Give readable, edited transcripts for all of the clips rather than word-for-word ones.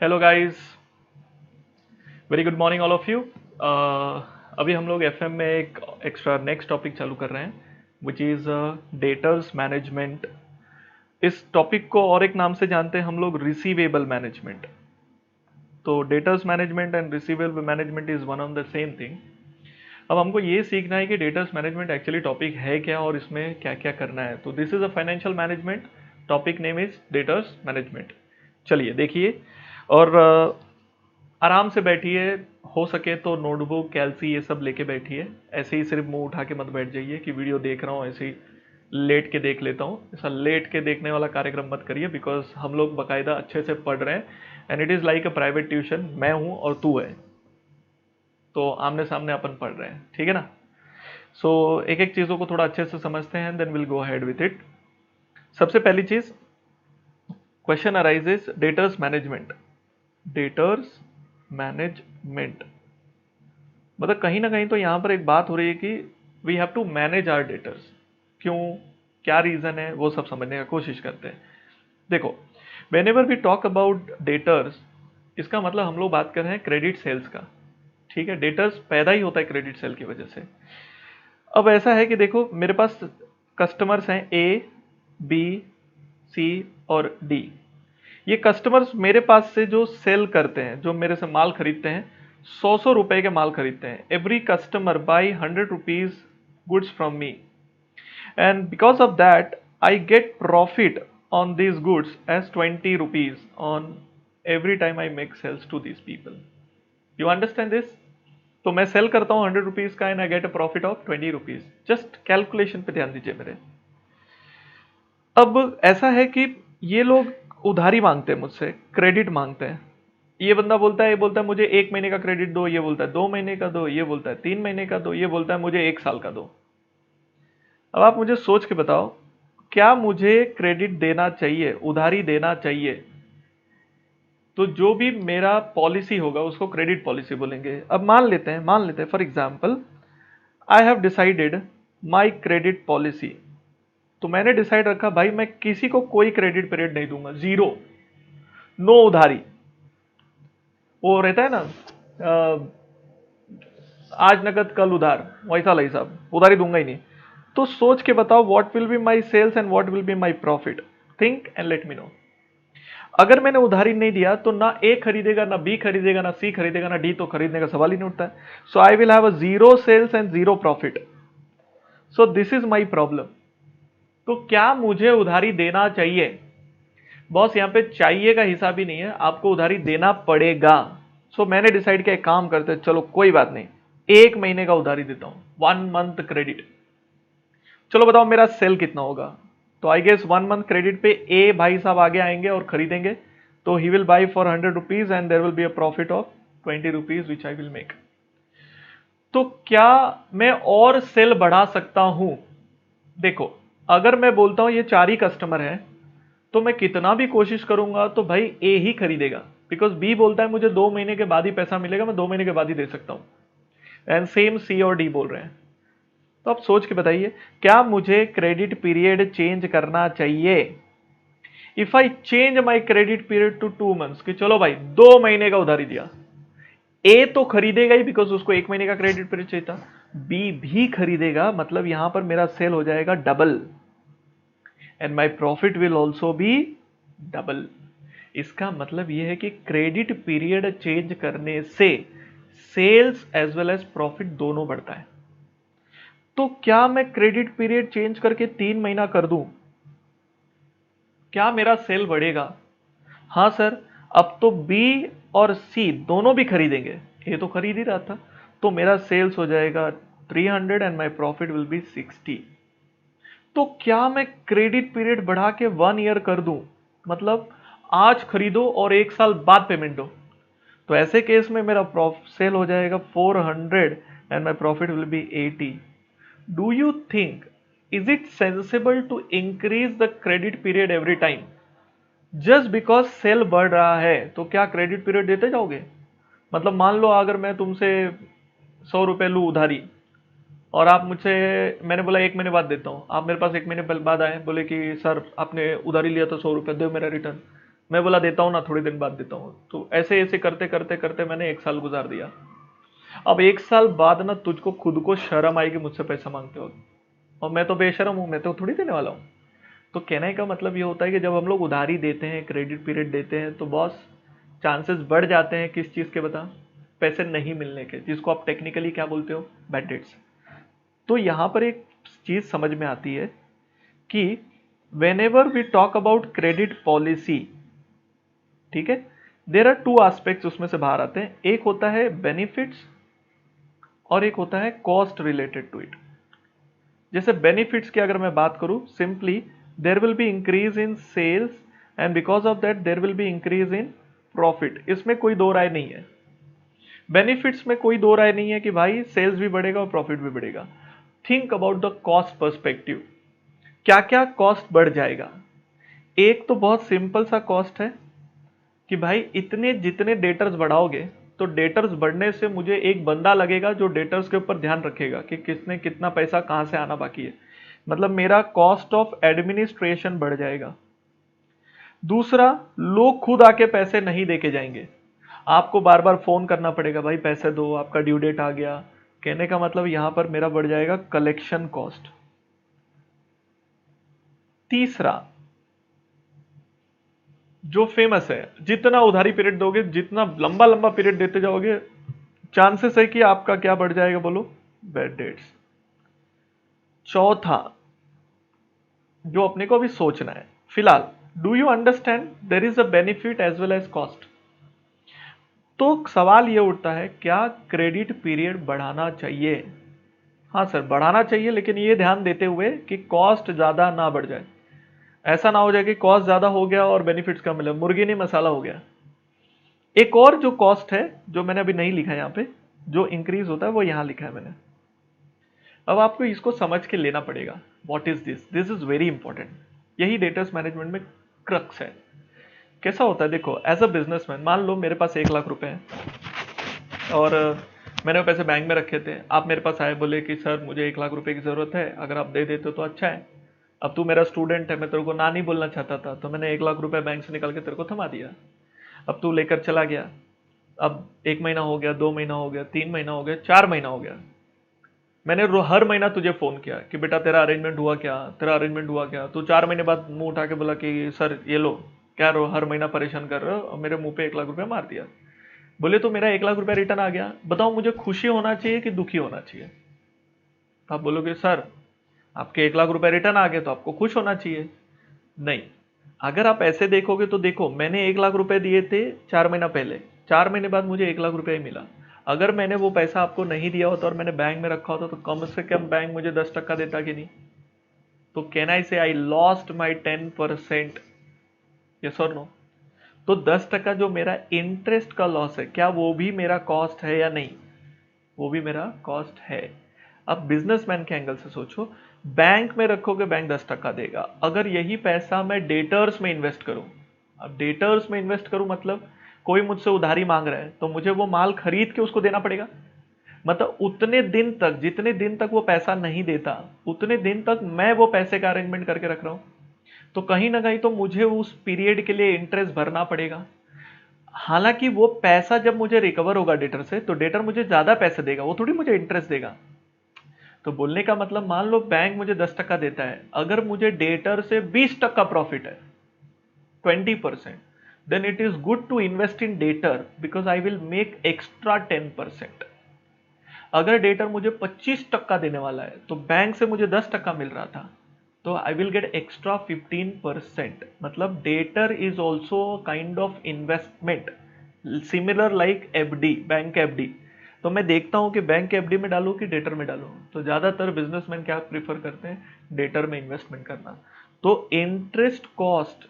Hello guys, very good morning all of you. अभी हम लोग एफएम में एक एक्स्ट्रा नेक्स्ट टॉपिक चालू कर रहे हैं विच इज़ डेटर्स मैनेजमेंट। इस टॉपिक को और एक नाम से जानते हैं हम लोग, रिसीवेबल मैनेजमेंट। तो debtors management and receivable management is one of the same thing. अब हमको ये सीखना है कि डेटर्स मैनेजमेंट एक्चुअली टॉपिक है क्या और इसमें क्या क्या करना है। तो this is a financial management, topic name is debtors management. चलिए देखिए, और आराम से बैठिए, हो सके तो नोटबुक कैलसी ये सब लेके बैठिए। ऐसे ही सिर्फ मुंह उठा के मत बैठ जाइए कि वीडियो देख रहा हूँ ऐसे ही लेट के देख लेता हूँ। ऐसा लेट के देखने वाला कार्यक्रम मत करिए, बिकॉज हम लोग बाकायदा अच्छे से पढ़ रहे हैं and it is like a private tuition. मैं हूँ और तू है, तो आमने सामने अपन पढ़ रहे हैं, ठीक है ना। सो एक एक चीज़ों को थोड़ा अच्छे से समझते हैं, then will go ahead with it. सबसे पहली चीज़, question arises debtors management. Debtors management मतलब कहीं ना कहीं तो यहाँ पर एक बात हो रही है कि we have to manage our debtors. क्यों, क्या रीज़न है, वो सब समझने का कोशिश करते हैं। देखो, whenever we talk about debtors, इसका मतलब हम लोग बात कर रहे हैं क्रेडिट सेल्स का। ठीक है, डेटर्स पैदा ही होता है क्रेडिट सेल की वजह से। अब ऐसा है कि देखो, मेरे पास कस्टमर्स हैं ए, बी, सी और डी। ये कस्टमर्स मेरे पास से जो सेल करते हैं, जो मेरे से माल खरीदते हैं, 100 रुपए के माल खरीदते हैं। Every customer buy 100 rupees goods from me, and because of that I get profit on these goods as 20 rupees on every time I make sales to these people. You understand this? तो मैं sale करता हूँ 100 rupees का and I get a profit of 20 rupees. Just calculation पे ध्यान दीजिए मेरे। अब ऐसा है कि ये लोग उधारी मांगते हैं मुझसे, क्रेडिट मांगते हैं। ये बंदा बोलता है, ये बोलता है मुझे 1 महीने का क्रेडिट दो, ये बोलता है 2 महीने का दो, ये बोलता है 3 महीने का दो, ये बोलता है मुझे 1 साल का दो। अब आप मुझे सोच के बताओ, क्या मुझे क्रेडिट देना चाहिए, उधारी देना चाहिए? तो जो भी मेरा पॉलिसी होगा उसको क्रेडिट पॉलिसी बोलेंगे। अब मान लेते हैं for example, I have decided my credit policy. तो मैंने डिसाइड रखा, भाई मैं किसी को कोई क्रेडिट पीरियड नहीं दूंगा, जीरो, नो उधारी। वो रहता है ना, आज नकद कल उधार, वैसा लाई साहब, उधारी दूंगा ही नहीं। तो सोच के बताओ, what will be my sales and what will be my profit. Think and let me know. अगर मैंने उधारी नहीं दिया तो ना ए खरीदेगा, ना बी खरीदेगा, ना सी खरीदेगा, ना डी, तो खरीदने का सवाल ही नहीं उठता है। So I will have a zero sales and zero profit. So this is my problem. तो क्या मुझे उधारी देना चाहिए? बॉस, यहाँ पे चाहिए का हिसाब ही नहीं है, आपको उधारी देना पड़ेगा। सो मैंने डिसाइड किया, एक काम करते हैं, चलो कोई बात नहीं, 1 महीने का उधारी देता हूं, 1 मंथ क्रेडिट। चलो बताओ मेरा सेल कितना होगा। तो आई गेस 1 मंथ क्रेडिट पे ए भाई साहब आगे आएंगे और खरीदेंगे। तो he will by for 100 rupees and there will be a profit of 20 rupees which I will make. तो क्या मैं और सेल बढ़ा सकता हूं? देखो, अगर मैं बोलता हूं ये 4 ही कस्टमर हैं, तो मैं कितना भी कोशिश करूंगा तो भाई ए ही खरीदेगा, बिकॉज बी बोलता है मुझे 2 महीने के बाद ही पैसा मिलेगा, मैं 2 महीने के बाद ही दे सकता हूं। एंड सेम सी और डी बोल रहे हैं। तो आप सोच के बताइए, क्या मुझे क्रेडिट पीरियड चेंज करना चाहिए? If I change my credit period to 2 months, कि चलो भाई 2 महीने का उधारी दिया, ए तो खरीदेगा ही बिकॉज उसको 1 महीने का क्रेडिट पीरियड चाहिए था, बी भी खरीदेगा, मतलब यहां पर मेरा सेल हो जाएगा double and my profit will also be double. इसका मतलब यह है कि क्रेडिट पीरियड चेंज करने से sales as well as profit दोनों बढ़ता है। तो क्या मैं क्रेडिट पीरियड चेंज करके 3 महीना कर दूं, क्या मेरा सेल बढ़ेगा? हाँ सर, अब तो बी और सी दोनों भी खरीदेंगे, ये तो खरीद ही रहा था, तो मेरा सेल्स हो जाएगा 300 and my profit will B 60। तो क्या मैं क्रेडिट पीरियड बढ़ा के 1 ईयर कर दूं, मतलब आज खरीदो और 1 साल बाद पेमेंट दो। तो ऐसे केस में मेरा सेल हो जाएगा 400 and my profit will be 80। Do you think, is it sensible to increase the credit period every time just because sale बढ़ रहा है? तो क्या क्रेडिट पीरियड देते जाओगे? मतलब मान लो अगर मैं तुमसे 100 रुपए लूँ उधारी, और आप मुझसे, मैंने बोला 1 महीने बाद देता हूँ, आप मेरे पास 1 महीने बाद आए, बोले कि सर आपने उधारी लिया था 100 रुपये, दो मेरा रिटर्न। मैं बोला देता हूँ ना, थोड़ी दिन बाद देता हूँ। तो ऐसे ऐसे करते करते करते मैंने 1 साल गुजार दिया। अब 1 साल बाद ना तुझको खुद को शर्म आएगी मुझसे पैसा मांगते हो, और मैं तो बेशरम हूँ, मैं तो थोड़ी देने वाला हूँ। तो कहने का मतलब ये होता है कि जब हम लोग उधारी देते हैं, क्रेडिट पीरियड देते हैं, तो बॉस चांसेस बढ़ जाते हैं किस चीज़ के बता, पैसे नहीं मिलने के, जिसको आप टेक्निकली क्या बोलते हो, बैड डेट्स। तो यहाँ पर एक चीज़ समझ में आती है कि whenever we talk about credit policy, ठीक है, देर आर टू एस्पेक्ट्स उसमें से बाहर आते हैं। एक होता है बेनिफिट्स और एक होता है कॉस्ट रिलेटेड टू इट। जैसे बेनिफिट्स की अगर मैं बात करूं, simply there will be increase in sales and because of that there will be increase in profit. इसमें कोई दो राय नहीं है। बेनिफिट्स में कोई दो राय नहीं है कि भाई सेल्स भी बढ़ेगा और प्रॉफिट भी बढ़ेगा। Think about the cost perspective, क्या क्या कॉस्ट बढ़ जाएगा। एक तो बहुत सिंपल सा कॉस्ट है कि भाई इतने जितने डेटर्स बढ़ाओगे, तो डेटर्स बढ़ने से मुझे एक बंदा लगेगा जो डेटर्स के ऊपर ध्यान रखेगा कि किसने कितना पैसा कहां से आना बाकी है, मतलब मेरा कॉस्ट ऑफ एडमिनिस्ट्रेशन बढ़ जाएगा। दूसरा, लोग खुद आके पैसे नहीं देके जाएंगे, आपको बार बार फोन करना पड़ेगा, भाई पैसे दो, आपका ड्यू डेट आ गया। कहने का मतलब यहां पर मेरा बढ़ जाएगा कलेक्शन कॉस्ट। तीसरा जो फेमस है, जितना उधारी पीरियड दोगे, जितना लंबा लंबा पीरियड देते जाओगे, चांसेस है कि आपका क्या बढ़ जाएगा, बोलो, बैड डेट्स। चौथा जो अपने को अभी सोचना है फिलहाल, do you understand there is a benefit as well as cost. तो सवाल ये उठता है, क्या क्रेडिट पीरियड बढ़ाना चाहिए। हाँ सर बढ़ाना चाहिए, लेकिन ये ध्यान देते हुए कि कॉस्ट ज्यादा ना बढ़ जाए। ऐसा ना हो जाए कि कॉस्ट ज्यादा हो गया और बेनिफिट्स कम मिले, मुर्गी नहीं मसाला हो गया। एक और जो कॉस्ट है जो मैंने अभी नहीं लिखा है यहाँ पे, जो इंक्रीज होता है वो यहाँ लिखा है मैंने। अब आपको इसको समझ के लेना पड़ेगा, what is this, this is very important. यही डेटर्स मैनेजमेंट में क्रक्स है। कैसा होता है, देखो, एज अ बिजनेसमैन मान लो मेरे पास 1 लाख रुपए हैं और मैंने वो पैसे बैंक में रखे थे। आप मेरे पास आए, बोले कि सर मुझे 1 लाख रुपए की जरूरत है, अगर आप दे देते हो तो अच्छा है। अब तू मेरा स्टूडेंट है, मैं तेरे को ना नहीं बोलना चाहता था, तो मैंने 1 लाख रुपए बैंक से निकाल के तेरे को थमा दिया। अब तू लेकर चला गया। अब 1 महीना हो गया, 2 महीना हो गया, 3 महीना हो गया, 4 महीना हो गया। मैंने हर महीना तुझे फोन किया कि बेटा तेरा अरेंजमेंट हुआ क्या, तेरा अरेंजमेंट हुआ क्या। तू 4 महीने बाद मुंह उठा के बोला कि सर ये लो, क्या रो हर महीना परेशान कर रहे हो, और मेरे मुंह पे 1 लाख रुपए मार दिया। बोले तो मेरा 1 लाख रुपया रिटर्न आ गया, बताओ मुझे खुशी होना चाहिए कि दुखी होना चाहिए। तो आप बोलोगे सर आपके 1 लाख रुपए रिटर्न आ गए तो आपको खुश होना चाहिए। नहीं, अगर आप ऐसे देखोगे तो देखो, मैंने 1 लाख रुपए दिए थे 4 महीना पहले, 4 महीने बाद मुझे 1 लाख रुपया ही मिला। अगर मैंने वो पैसा आपको नहीं दिया होता और मैंने बैंक में रखा होता, तो कम से कम बैंक मुझे 10% देता कि नहीं। तो कैन आई से आई लॉस्ट माई 10%, यस और नो। तो 10% जो मेरा इंटरेस्ट का लॉस है, क्या वो भी मेरा कॉस्ट है या नहीं, वो भी मेरा कॉस्ट है। अब बिजनेसमैन के एंगल से सोचो, बैंक में रखोगे बैंक 10% देगा। अगर यही पैसा मैं डेटर्स में इन्वेस्ट करूं, अब डेटर्स में इन्वेस्ट करूं मतलब कोई मुझसे उधारी मांग रहा है तो मुझे वो माल खरीद के उसको देना पड़ेगा। मतलब उतने दिन तक, जितने दिन तक वो पैसा नहीं देता, उतने दिन तक मैं वो पैसे का अरेंजमेंट करके रख रहा हूं। तो कहीं ना कहीं तो मुझे उस पीरियड के लिए इंटरेस्ट भरना पड़ेगा। हालांकि वो पैसा जब मुझे रिकवर होगा डेटर से, तो डेटर मुझे ज्यादा पैसे देगा, वो थोड़ी मुझे इंटरेस्ट देगा। तो बोलने का मतलब, मान लो बैंक मुझे 10% देता है, अगर मुझे डेटर से 20% प्रॉफिट है, 20%, then it is good to invest in dater because I will make extra 10%। अगर डेटर मुझे 25% देने वाला है तो बैंक से मुझे 10% मिल रहा था, तो आई विल गेट एक्स्ट्रा 15%। मतलब debtor is also kind of investment, similar like FD, bank FD. तो मैं देखता हूं कि बैंक एफडी में डालूं कि डेटर में डालूं, तो ज्यादातर बिजनेसमैन क्या प्रीफर करते हैं, डेटर में इन्वेस्टमेंट करना। तो इंटरेस्ट कॉस्ट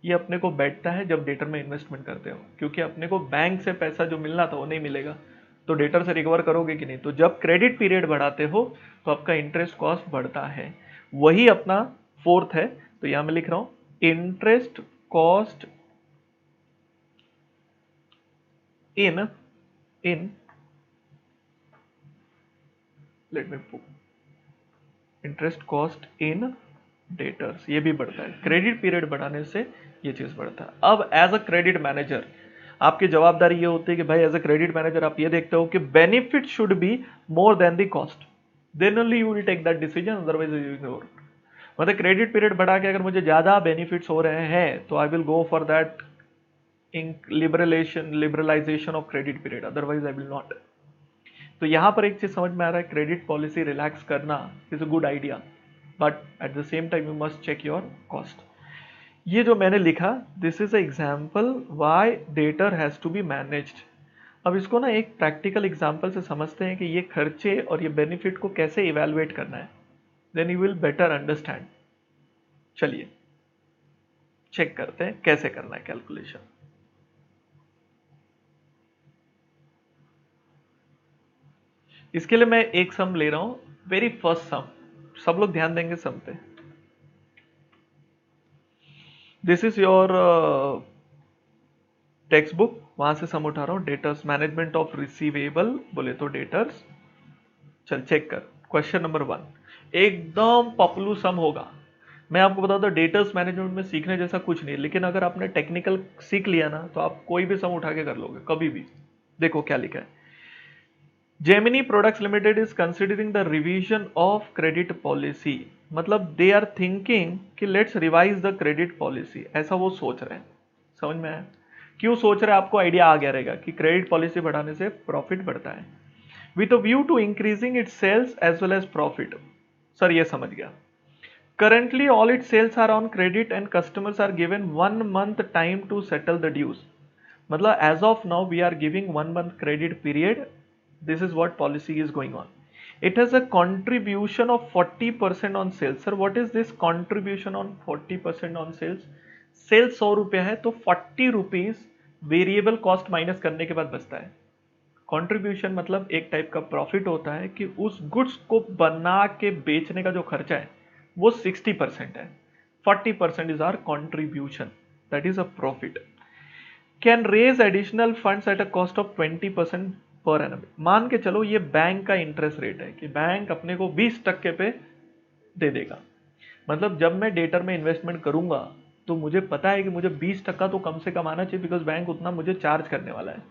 ये अपने को बैठता है जब डेटर में इन्वेस्टमेंट करते हो, क्योंकि अपने को बैंक से पैसा जो मिलना था वो नहीं मिलेगा, तो डेटर से रिकवर करोगे कि नहीं। तो जब क्रेडिट पीरियड बढ़ाते हो तो आपका इंटरेस्ट कॉस्ट बढ़ता है। वही अपना फोर्थ है, तो यहां मैं लिख रहा हूं interest cost in in let me interest cost in debtors, ये भी बढ़ता है। क्रेडिट पीरियड बढ़ाने से ये चीज बढ़ता है। अब एज अ क्रेडिट मैनेजर आपकी जवाबदारी ये होती है कि भाई एज अ क्रेडिट मैनेजर आप ये देखते हो कि benefit should be more than the cost, then only you will take that decision, otherwise you ignore. मतलब क्रेडिट पीरियड बढ़ा के अगर मुझे ज्यादा बेनिफिट्स हो रहे हैं तो I will go for that in liberalisation of credit period, otherwise I will not. तो यहां पर एक चीज समझ में आ रहा है, क्रेडिट पॉलिसी रिलैक्स करना is a good idea, but at the same time you must check your cost. ये जो मैंने लिखा, this is a example why debtor has to be managed. अब इसको ना एक प्रैक्टिकल एग्जाम्पल से समझते हैं कि ये खर्चे और ये बेनिफिट को कैसे इवेलुएट करना है, then you will better understand. चलिए चेक करते हैं कैसे करना है कैलकुलेशन। इसके लिए मैं एक सम ले रहा हूं, वेरी फर्स्ट सम, सब लोग ध्यान देंगे सम पे। This is your text book, वहां से सम उठा रहा हूं, डेटर्स मैनेजमेंट ऑफ रिसीवेबल बोले तो डेटर्स। चल चेक कर, क्वेश्चन नंबर 1 एकदम पॉपुलर सम होगा। मैं आपको बताता हूं डेटर्स मैनेजमेंट में सीखने जैसा कुछ नहीं, लेकिन अगर आपने टेक्निकल सीख लिया ना तो आप कोई भी सम उठा के कर लोगे कभी भी। देखो क्या लिखा है, Gemini products limited is considering the revision of credit policy. मतलब दे आर थिंकिंग कि let's revise the credit policy, ऐसा वो सोच रहे हैं। समझ में आया क्यों सोच रहे हैं? आपको आइडिया आ गया रहेगा कि क्रेडिट पॉलिसी बढ़ाने से प्रॉफिट बढ़ता है, with a view to increasing its sales as well as profit. Sir ये समझ गया। Currently, all its sales are on credit and customers are given 1 month time to settle the dues. मतलब as of now we are giving 1 month credit period. This is what policy is going on. It has a contribution of 40% on sales. Sir, what is this contribution on 40% on sales? Sales 100 रुपया है तो 40 rupees variable cost minus करने के बाद बचता है। Contribution मतलब एक टाइप का प्रॉफिट होता है कि उस गुड्स को बना के बेचने का जो खर्चा है वो 60% है, 40% is our contribution, that is a profit. Can raise additional funds at a cost of 20% per annum. मान के चलो ये बैंक का इंटरेस्ट रेट है कि बैंक अपने को 20% पे दे देगा। मतलब जब मैं डेटर में इन्वेस्टमेंट करूंगा तो मुझे पता है कि मुझे 20% तो कम से कम आना चाहिए, बिकॉज बैंक उतना मुझे चार्ज करने वाला है।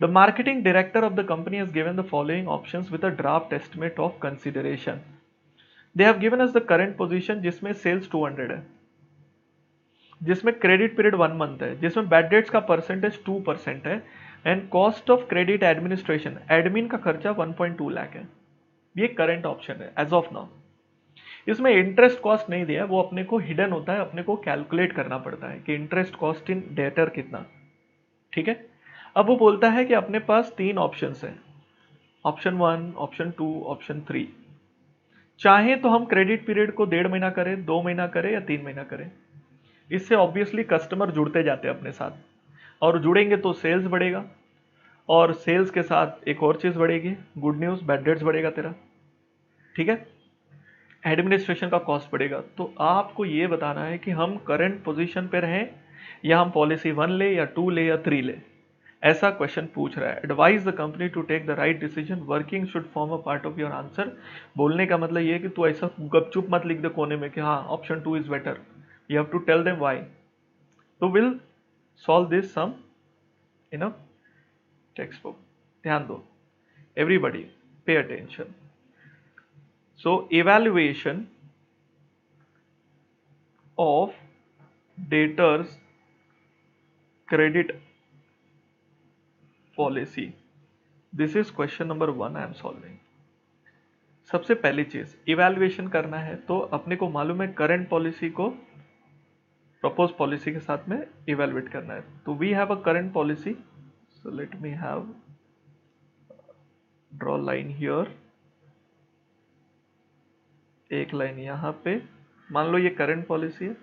The marketing director of the company has given the following options with a draft estimate of consideration. They have given us the current position जिसमें sales 200 है, जिसमें क्रेडिट पीरियड 1 मंथ है, जिसमें बैड डेट्स का percentage 2% है, and cost of credit administration, admin का खर्चा 1.2 लाख है। ये करंट ऑप्शन है एज ऑफ नाउ। इसमें इंटरेस्ट कॉस्ट नहीं दिया, वो अपने को हिडन होता है, अपने को कैलकुलेट करना पड़ता है कि इंटरेस्ट कॉस्ट इन डेटर कितना। ठीक है, अब वो बोलता है कि अपने पास 3 ऑप्शंस हैं, ऑप्शन 1, ऑप्शन 2, ऑप्शन 3। चाहे तो हम क्रेडिट पीरियड को 1.5 महीना करें, 2 महीना करें या 3 महीना करें। इससे ऑब्वियसली कस्टमर जुड़ते जाते हैं अपने साथ, और जुड़ेंगे तो सेल्स बढ़ेगा, और सेल्स के साथ एक और चीज बढ़ेगी, गुड न्यूज, बैड डेट्स बढ़ेगा तेरा। ठीक है, एडमिनिस्ट्रेशन का कॉस्ट बढ़ेगा। तो आपको ये बताना है कि हम करंट पोजीशन पे रहें या हम पॉलिसी 1 ले या 2 ले या 3 ले, ऐसा क्वेश्चन पूछ रहा है। Advise the company to take the right decision, working should form a part of your answer. बोलने का मतलब ये है कि तू ऐसा गपचुप मत लिख दे कोने में कि हाँ option 2 is better, you have to tell them why. तो will solve this sum in a text book. ध्यान दो everybody, pay attention. So evaluation of debtors credit policy, this is question number 1 I am solving. सबसे पहली चीज evaluation करना है तो अपने को मालूम है करंट पॉलिसी को प्रपोज पॉलिसी के साथ में इवैल्यूएट करना है। तो we have a current policy, so let me have draw line here, एक लाइन यहां पे। मान लो ये करंट पॉलिसी है,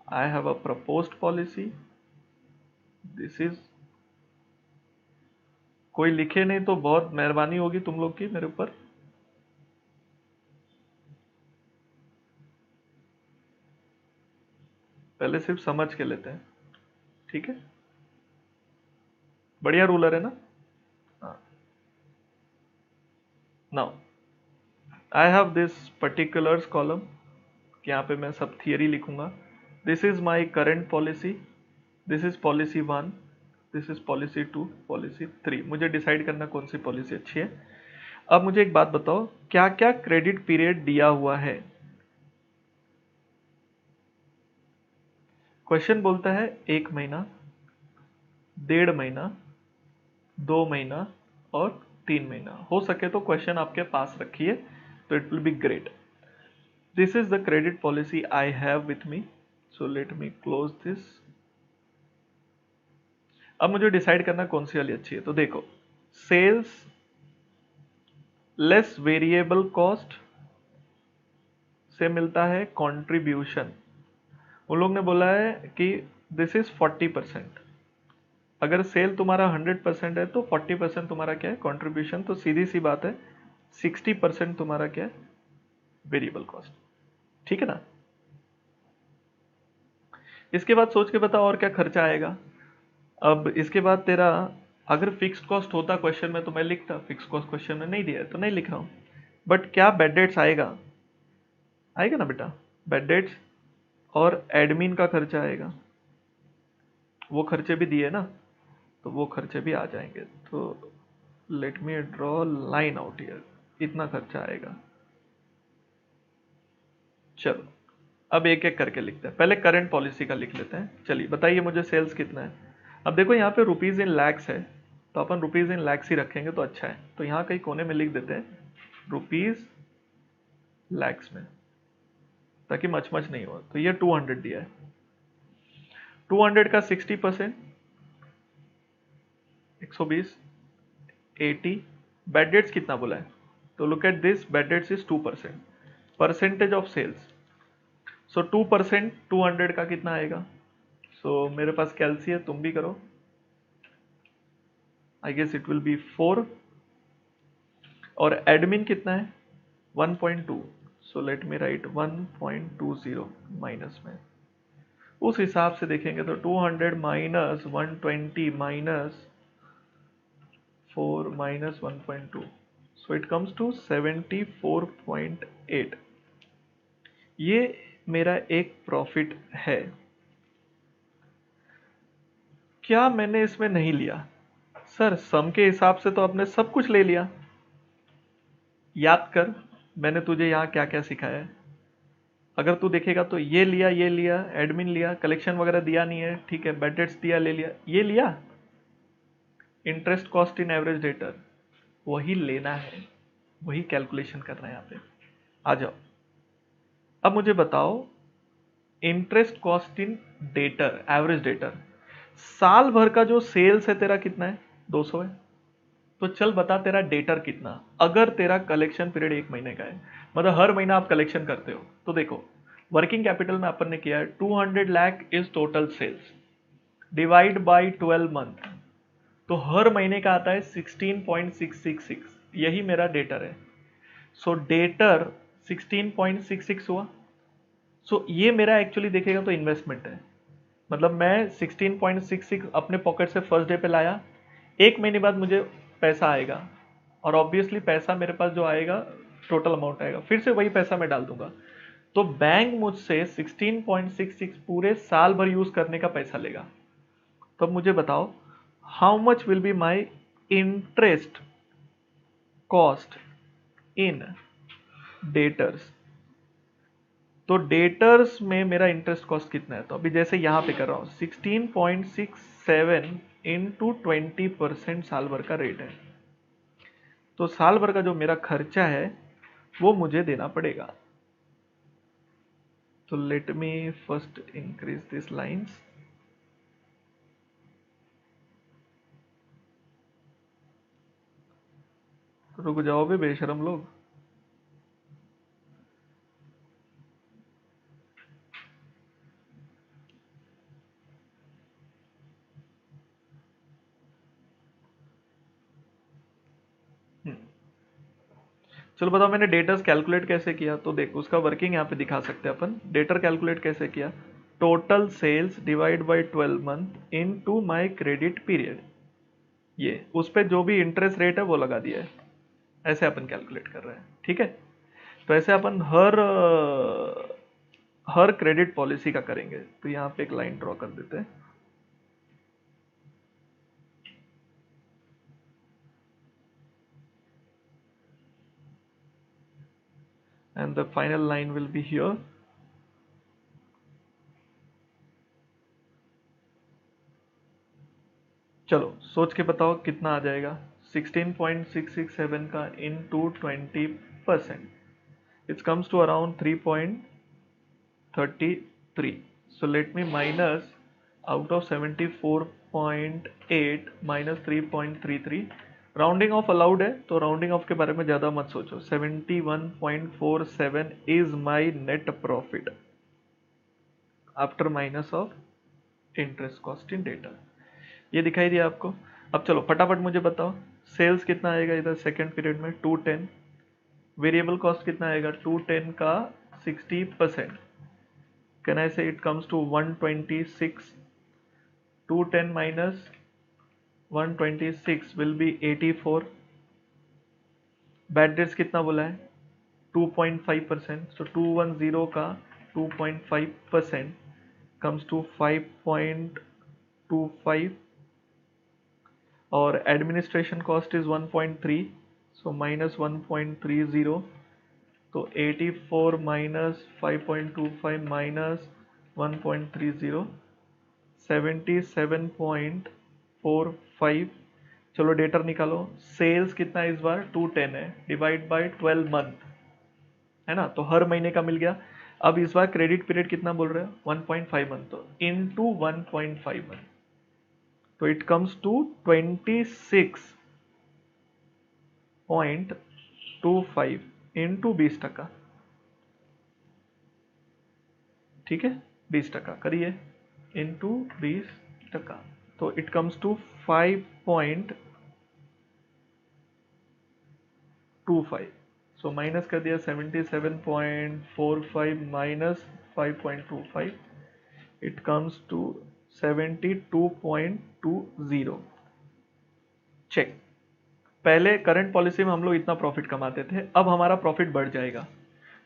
I have a proposed policy, this is, कोई लिखे नहीं तो बहुत मेहरबानी होगी तुम लोग की मेरे ऊपर। पहले सिर्फ समझ के लेते हैं, ठीक है, बढ़िया रूलर है ना। Now I have this particulars column, यहाँ पे मैं सब थियरी लिखूंगा, this is my current policy, this is policy 1, this is policy 2, policy 3। मुझे डिसाइड करना कौन सी पॉलिसी अच्छी है। अब मुझे एक बात बताओ, क्या क्या क्रेडिट पीरियड दिया हुआ है। क्वेश्चन बोलता है 1 महीना, 1.5 महीना, 2 महीना और 3 महीना। हो सके तो क्वेश्चन आपके पास रखिए तो it will be great. This is the credit policy I have with me, so let me close this. अब मुझे डिसाइड करना कौन सी वाली अच्छी है। तो देखो, सेल्स लेस वेरिएबल कॉस्ट से मिलता है कंट्रीब्यूशन। उन लोग ने बोला है कि दिस इज 40%। अगर सेल तुम्हारा 100% है तो 40% तुम्हारा क्या है, कंट्रीब्यूशन। तो सीधी सी बात है 60% तुम्हारा क्या है, वेरिएबल कॉस्ट। ठीक है ना। इसके बाद सोच के बता और क्या खर्चा आएगा। अब इसके बाद तेरा अगर फिक्स्ड कॉस्ट होता क्वेश्चन में तो मैं लिखता, फिक्स्ड कॉस्ट क्वेश्चन में नहीं दिया है तो नहीं लिख रहा हूं। बट क्या बैड डेट्स आएगा, आएगा ना बेटा, बैड डेट्स और एडमिन का खर्चा आएगा, वो खर्चे भी दिए ना, तो वो खर्चे भी आ जाएंगे। तो let me draw line out here, इतना खर्चा आएगा। चलो अब एक एक करके लिखते हैं। पहले करंट पॉलिसी का लिख लेते हैं। चलिए बताइए मुझे सेल्स कितना है। अब देखो यहाँ पे रुपीज इन लैक्स है, तो अपन रुपीज इन लैक्स ही रखेंगे तो अच्छा है। तो यहाँ कहीं कोने में लिख देते हैं रुपीज लैक्स में, ताकि मच मच नहीं हो। तो ये 200 दिया है, 200 का 60%, 120, 80। बैड डेट्स कितना बोला है, तो look at this, bad debts is 2%, percentage of sales. So 2% 200 का कितना आएगा। सो मेरे पास कैलसी है, तुम भी करो। I guess it will be 4। और एडमिन कितना है 1.2, so let me write 1.20 minus में। उस हिसाब से देखेंगे तो 200 minus 120 minus 4 minus 1.2, so it comes to 74.8। ये मेरा एक प्रॉफिट है। क्या मैंने इसमें नहीं लिया, सर सम के हिसाब से तो आपने सब कुछ ले लिया। याद कर मैंने तुझे यहां क्या क्या सिखाया है। अगर तू देखेगा तो ये लिया, ये लिया, एडमिन लिया, कलेक्शन वगैरह दिया नहीं है, ठीक है, बैड डेट्स दिया, ले लिया, ये लिया, interest cost in average debtor वही लेना है, वही कैलकुलेशन करना है यहाँ पे। आ जाओ अब मुझे बताओ, interest cost in debtor, average debtor, साल भर का जो सेल्स है तेरा कितना है, 200 है। तो चल बता तेरा डेटर कितना, अगर तेरा कलेक्शन पीरियड 1 महीने का है, मतलब हर महीना आप कलेक्शन करते हो। तो देखो वर्किंग कैपिटल में अपन ने किया है 200 lakh is total sales, divide by 12 month, तो हर महीने का आता है 16.666, यही मेरा डेटर है। सो डेटर 16.66 हुआ। सो ये मेरा एक्चुअली देखेगा तो इन्वेस्टमेंट है। मतलब मैं 16.66 अपने पॉकेट से फर्स्ट डे पे लाया, 1 महीने बाद मुझे पैसा आएगा, और ऑब्वियसली पैसा मेरे पास जो आएगा टोटल अमाउंट आएगा, फिर से वही पैसा मैं डाल दूंगा। तो बैंक मुझसे 16.66 पूरे साल भर यूज करने का पैसा लेगा। तो अब मुझे बताओ how much will be my interest cost in debtors. तो डेटर्स में मेरा इंटरेस्ट कॉस्ट कितना है, तो अभी जैसे यहां पे कर रहा हूं 16.67 इंटू 20% साल भर का रेट है। तो साल भर का जो मेरा खर्चा है वो मुझे देना पड़ेगा। तो let me first increase this lines. रुक जाओ बे बेशरम लोग। चलो बताओ मैंने डेटर्स कैलकुलेट कैसे किया। तो देखो उसका वर्किंग यहाँ पे दिखा सकते हैं अपन। डेटर कैलकुलेट कैसे किया, total sales divide by 12 month into my credit period, ये उस पर जो भी इंटरेस्ट रेट है वो लगा दिया है। ऐसे अपन कैलकुलेट कर रहे हैं, ठीक है। तो ऐसे अपन हर क्रेडिट पॉलिसी का करेंगे। तो यहाँ पे एक लाइन ड्रॉ कर देते हैं। And the final line will be here. चलो सोच के बताओ कितना आ जाएगा। 16.667 का into 20%, it comes to around 3.33. So let me minus out of 74.8 minus 3.33. Rounding off allowed है तो राउंडिंग ऑफ के बारे में ज़्यादा मत सोचो। 71.47 is my net profit after minus of interest cost in data. ये दिखाई दिया आपको। अब चलो फटाफट मुझे बताओ सेल्स कितना आएगा इधर सेकेंड पीरियड में 210, वेरिएबल कॉस्ट कितना आएगा 210 का 60%, can I say it comes to 126, 210 minus 126 will be 84, bad debts कितना बोला है 2.5%, सो 210 का 2.5% कम्स टू 5.25, और administration cost is 1.3, so minus 1.30, तो 84 माइनस 5.25 माइनस 1.30, 77.45। चलो डेटर निकालो। सेल्स कितना है इस बार 210 है, डिवाइड बाय 12 मंथ है ना, तो हर महीने का मिल गया। अब इस बार क्रेडिट पीरियड कितना बोल रहे हैं 1.5 मंथ, तो इनटू 1.5 मंथ, तो इट कम्स टू 26.25 इंटू 20%। ठीक है 20% करिए इंटू 20%, तो it comes to 5.25। So minus कर दिया 77.45 minus 5.25, it comes to 72.20। Check. पहले करंट पॉलिसी में हम लोग इतना प्रॉफिट कमाते थे, अब हमारा प्रॉफिट बढ़ जाएगा,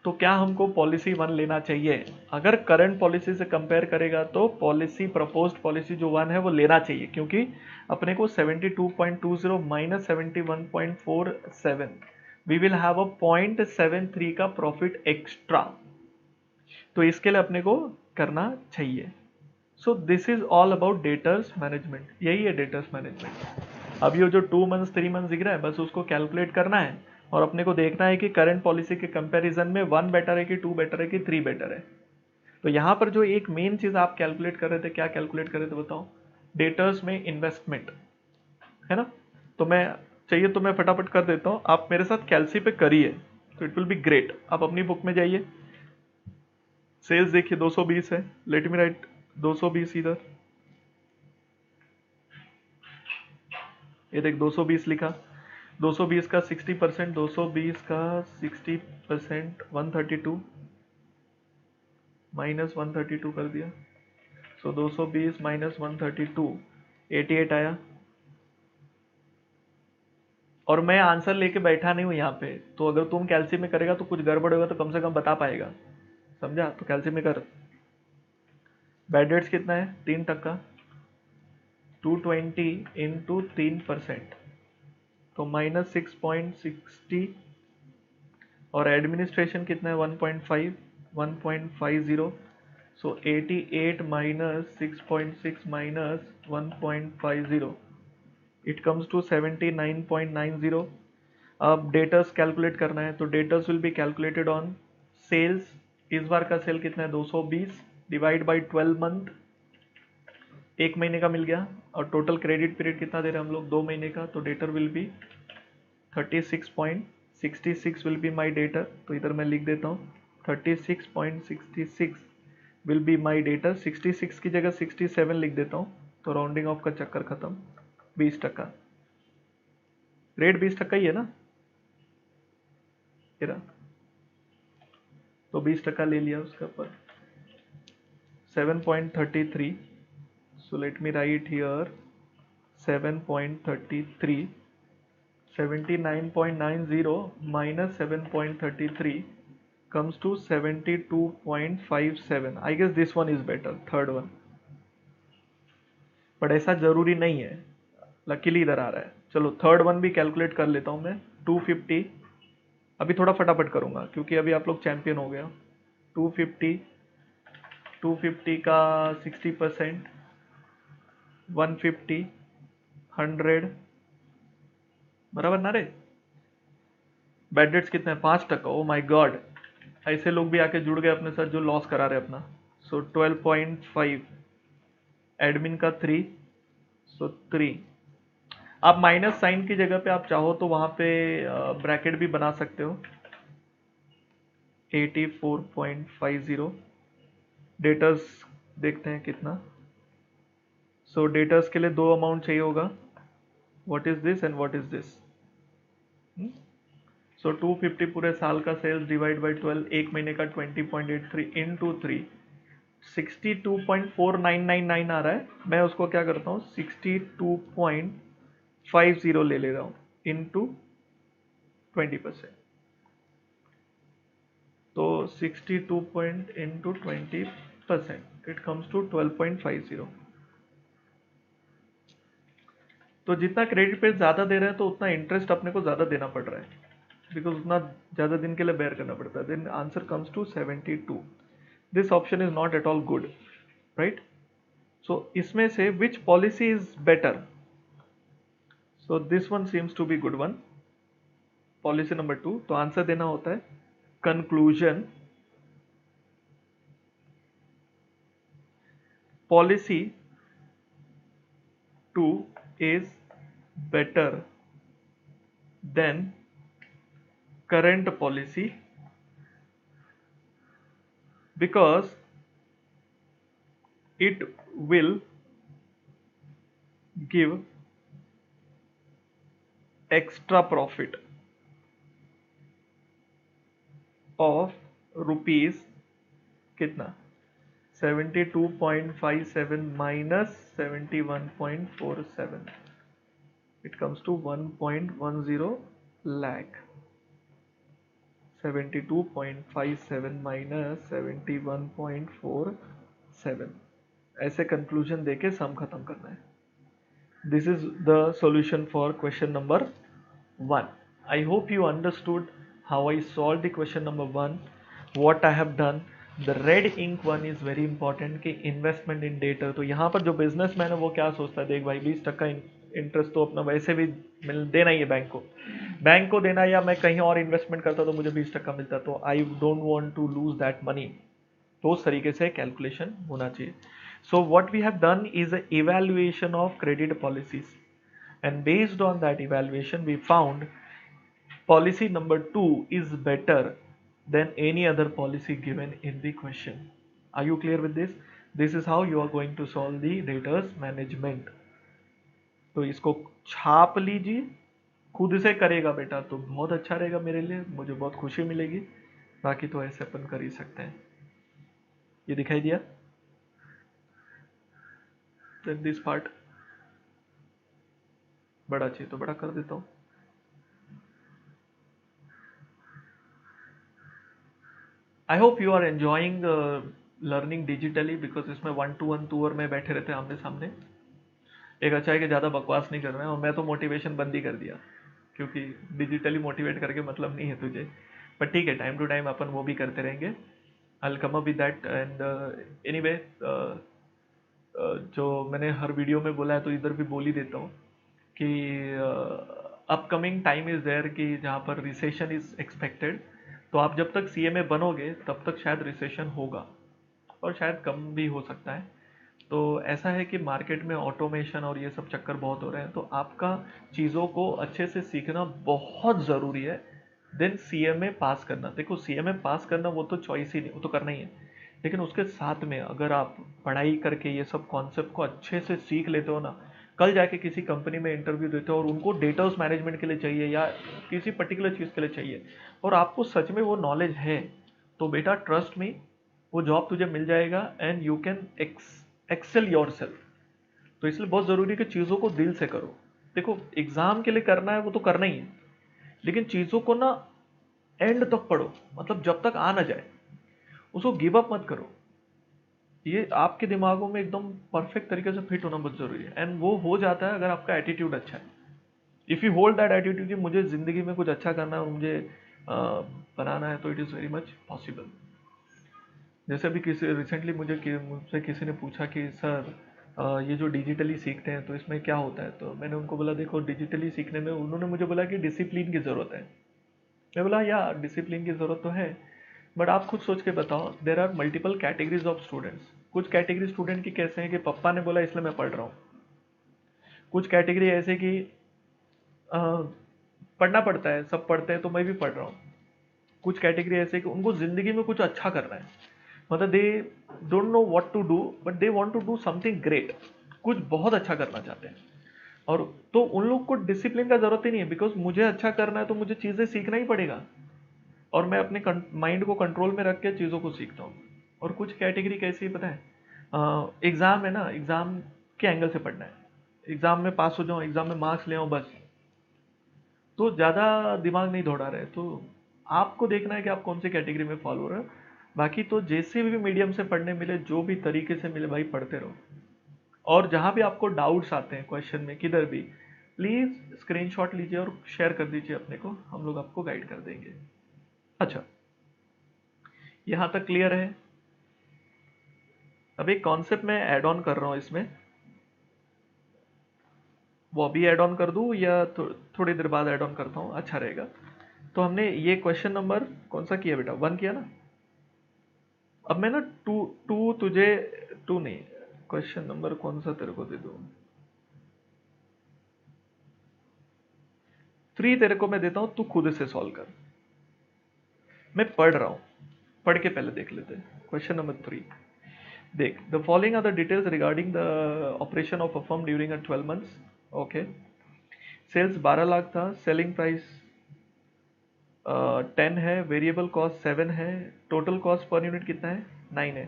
तो क्या हमको पॉलिसी 1 लेना चाहिए? अगर करंट पॉलिसी से कंपेयर करेगा तो पॉलिसी प्रपोज्ड पॉलिसी जो 1 है वो लेना चाहिए, क्योंकि अपने को 72.20 minus 71.47 we will have a 0.73 का प्रॉफिट एक्स्ट्रा, तो इसके लिए अपने को करना चाहिए। सो this is all about debtors management, यही है डेटर्स मैनेजमेंट। अब ये जो 2 मंथ्स 3 मंथ्स दिख रहा है बस उसको कैलकुलेट करना है, और अपने को देखना है कि करंट पॉलिसी के कंपैरिजन में 1 बेटर है कि 2 बेटर है कि 3 बेटर है। तो यहाँ पर जो एक मेन चीज आप कैलकुलेट कर रहे थे, क्या कैलकुलेट कर रहे थे बताओ? डेटर्स में इन्वेस्टमेंट है ना, तो मैं चाहिए तो मैं फटाफट कर देता हूँ, आप मेरे साथ कैलसी पे करिए तो इट विल बी ग्रेट। आप अपनी बुक में जाइए, सेल्स देखिए 220 है, लेट मी राइट 220 इधर, ये देख 220 लिखा, 220 का 60%, 220 का 60% 132 माइनस 132 कर दिया, सो 220 माइनस 132 88 आया। और मैं आंसर लेके बैठा नहीं हूँ यहाँ पे, तो अगर तुम कैल्सी में करेगा तो कुछ गड़बड़ होगा तो कम से कम बता पाएगा, समझा? तो कैल्सी में कर। बैड डेट्स कितना है 3%, 220 इंटू 3%, तो माइनस 6.60, और एडमिनिस्ट्रेशन कितना है 1.5, 1.50, so 88 minus 6.6 minus 1.50, it comes to 79.90। अब डेटर्स कैलकुलेट करना है, तो debtors will be calculated on sales. इस बार का सेल कितना है 220 डिवाइड बाई 12 मंथ, एक महीने का मिल गया, और टोटल क्रेडिट पीरियड कितना दे रहे हैं हम लोग 2 महीने का, तो debtor will be 36.66 will be my debtor, तो इधर मैं लिख देता हूँ 36.66 विल बी माई डेटर, 66 की जगह 67 लिख देता हूँ, तो राउंडिंग ऑफ का चक्कर खत्म। 20%, रेट 20% ही है ना, तो 20% ले लिया उसके ऊपर 7.33, so let me write here 7.33, 79.90 minus 7.33, comes to 72.57. I guess this one is better, third one. But ऐसा जरूरी नहीं है, लकीली इधर आ रहा है। चलो थर्ड वन भी कैलकुलेट कर लेता हूँ मैं। 250, अभी थोड़ा फटाफट करूँगा क्योंकि अभी आप लोग चैंपियन हो गया। 250, 250 का 60%, 150, 100, बराबर ना रे? बैड डेट्स कितने हैं? 5%। ओ माई गॉड, ऐसे लोग भी आके जुड़ गए अपने साथ जो लॉस करा रहे अपना। सो 12.5, एडमिन का 3, सो 3। आप माइनस साइन की जगह पे आप चाहो तो वहां पे ब्रैकेट भी बना सकते हो। 84.50। डेटर्स देखते हैं कितना। सो डेटर्स के लिए दो अमाउंट चाहिए होगा, what is this and what is this. So 250 पूरे साल का सेल्स डिवाइड बाई 12, एक महीने का 20.83 इंटू 3, 62.4999 आ रहा है। मैं उसको क्या करता हूँ, 62.50 ले ले रहा हूँ इंटू 20%। तो 62 point into 20%, it comes to 12.50। तो जितना क्रेडिट पे ज्यादा दे रहे हैं तो उतना इंटरेस्ट अपने को ज्यादा देना पड़ रहा है, बिकॉज उतना ज्यादा दिन के लिए बेयर करना पड़ता है। Then answer comes to 72। This option is not at all good, right? So इसमें से which policy is better? So this one seems to be good one, policy number 2। तो आंसर देना होता है conclusion, policy 2 is better than current policy because it will give extra profit of rupees कितना, 72.57 minus 71.47, it comes to 1.10 lakh। 72.57 minus 71.47, ऐसे conclusion देके सम खत्म करना है। This is the solution for question number 1. I hope you understood how I solved the question number 1, what I have done. The red ink one is very important कि investment in data। तो यहाँ पर जो businessman है वो क्या सोचता है, देख भाई 20% इंटरेस्ट तो अपना वैसे भी देना ही है बैंक को देना, या मैं कहीं और इन्वेस्टमेंट करता तो मुझे 20% मिलता, तो I don't want to lose that money. तो उस तरीके से कैलकुलेशन होना चाहिए। So what we have done is an evaluation of credit policies, and based on that evaluation we found policy number 2 is better than any other policy given in the question. Are you clear with this? This is how you are going to solve the debtors management। तो इसको छाप लीजिए, खुद से करेगा बेटा तो बहुत अच्छा रहेगा मेरे लिए, मुझे बहुत खुशी मिलेगी। बाकी तो ऐसे अपन कर ही सकते हैं। ये दिखाई दिया? Then this part बड़ा चाहिए तो बड़ा कर देता हूँ। I hope you are enjoying learning digitally, because इसमें 1-to-1 टूर में बैठे रहते हैं आमने सामने। एक अच्छा है कि ज़्यादा बकवास नहीं कर रहे हैं, और मैं तो मोटिवेशन बंद ही कर दिया क्योंकि डिजिटली मोटिवेट करके मतलब नहीं है तुझे। पर ठीक है, टाइम टू टाइम अपन वो भी करते रहेंगे। I come up with that. And anyway, जो मैंने हर वीडियो में बोला है तो इधर भी बोल ही देता हूँ कि अपकमिंग टाइम इज़ देयर कि जहाँ पर रिसेशन इज़ एक्सपेक्टेड। तो आप जब तक सीएमए बनोगे तब तक शायद रिसेशन होगा, और शायद कम भी हो सकता है। तो ऐसा है कि मार्केट में ऑटोमेशन और ये सब चक्कर बहुत हो रहे हैं, तो आपका चीज़ों को अच्छे से सीखना बहुत ज़रूरी है। देन सीएमए पास करना, देखो सीएमए पास करना वो तो चॉइस ही नहीं, वो तो करना ही है। लेकिन उसके साथ में अगर आप पढ़ाई करके ये सब कॉन्सेप्ट को अच्छे से सीख लेते हो ना, कल जाके किसी कंपनी में इंटरव्यू देते हो और उनको डेटास मैनेजमेंट के लिए चाहिए या किसी पर्टिकुलर चीज़ के लिए चाहिए, और आपको सच में वो नॉलेज है, तो बेटा ट्रस्ट मी, वो जॉब तुझे मिल जाएगा and you can excel yourself. तो इसलिए बहुत ज़रूरी है कि चीज़ों को दिल से करो। देखो एग्ज़ाम के लिए करना है वो तो करना ही है, लेकिन चीज़ों को ना एंड तक पढ़ो, मतलब जब तक आ ना जाए उसको गिव अप मत करो। ये आपके दिमागों में एकदम परफेक्ट तरीके से फिट होना बहुत जरूरी है, एंड वो हो जाता है अगर आपका एटीट्यूड अच्छा है। If you hold that attitude कि मुझे ज़िंदगी में कुछ अच्छा करना है और मुझे बनाना है, तो it is very much possible. जैसे अभी किसी रिसेंटली मुझसे किसी ने पूछा कि सर ये जो डिजिटली सीखते हैं तो इसमें क्या होता है, तो मैंने उनको बोला देखो डिजिटली सीखने में, उन्होंने मुझे बोला कि डिसिप्लिन की ज़रूरत है। मैं बोला यार डिसिप्लिन की ज़रूरत तो है, बट आप खुद सोच के बताओ, there are multiple categories of students. कुछ कैटेगरी स्टूडेंट की कैसे हैं कि पापा ने बोला इसलिए मैं पढ़ रहा हूँ। कुछ कैटेगरी ऐसे कि अ, पढ़ना पड़ता है, सब पढ़ते हैं तो मैं भी पढ़ रहा हूँ। कुछ कैटेगरी ऐसे कि उनको ज़िंदगी में कुछ अच्छा करना है, मतलब they don't know what to do but they want to do something great, कुछ बहुत अच्छा करना चाहते हैं। और तो उन लोग को डिसिप्लिन का जरूरत ही नहीं है, बिकॉज मुझे अच्छा करना है तो मुझे चीज़ें सीखना ही पड़ेगा, और मैं अपने माइंड को कंट्रोल में रख के चीज़ों को सीखता हूँ। और कुछ कैटेगरी कैसी है पता है, एग्ज़ाम है ना, एग्ज़ाम के एंगल से पढ़ना है, एग्ज़ाम में पास हो जाऊँ, एग्ज़ाम में मार्क्स ले आऊँ बस, तो ज़्यादा दिमाग नहीं दौड़ा रहे। तो आपको देखना है कि आप कौन सी कैटेगरी में फॉलो हो रहे हो। बाकी तो जैसे भी मीडियम से पढ़ने मिले, जो भी तरीके से मिले भाई पढ़ते रहो। और जहाँ भी आपको डाउट्स आते हैं क्वेश्चन में किधर भी, प्लीज़ स्क्रीनशॉट लीजिए और शेयर कर दीजिए अपने को, हम लोग आपको गाइड कर देंगे। अच्छा, यहाँ तक क्लियर है। अब एक कॉन्सेप्ट मैं ऐड ऑन कर रहा हूँ इसमें, वो अभी ऐड ऑन कर दूँ या थोड़ी देर बाद ऐड ऑन करता हूँ, अच्छा रहेगा। तो हमने ये क्वेश्चन नंबर कौन सा किया बेटा, 1 किया ना। अब मैं ना टू टू तुझे, टू नहीं, क्वेश्चन नंबर कौन सा तेरे को दे दूँ, 3 तेरे को मैं देता हूँ, तू खुद से सॉल्व कर। मैं पढ़ रहा हूँ, पढ़ के पहले देख लेते हैं क्वेश्चन नंबर 3। देख, the following are the details regarding the operation of a firm during a 12 months. Okay, sales 12 lakh था, सेलिंग प्राइस 10 है, वेरिएबल कॉस्ट 7 है, टोटल कॉस्ट पर यूनिट कितना है, 9 है।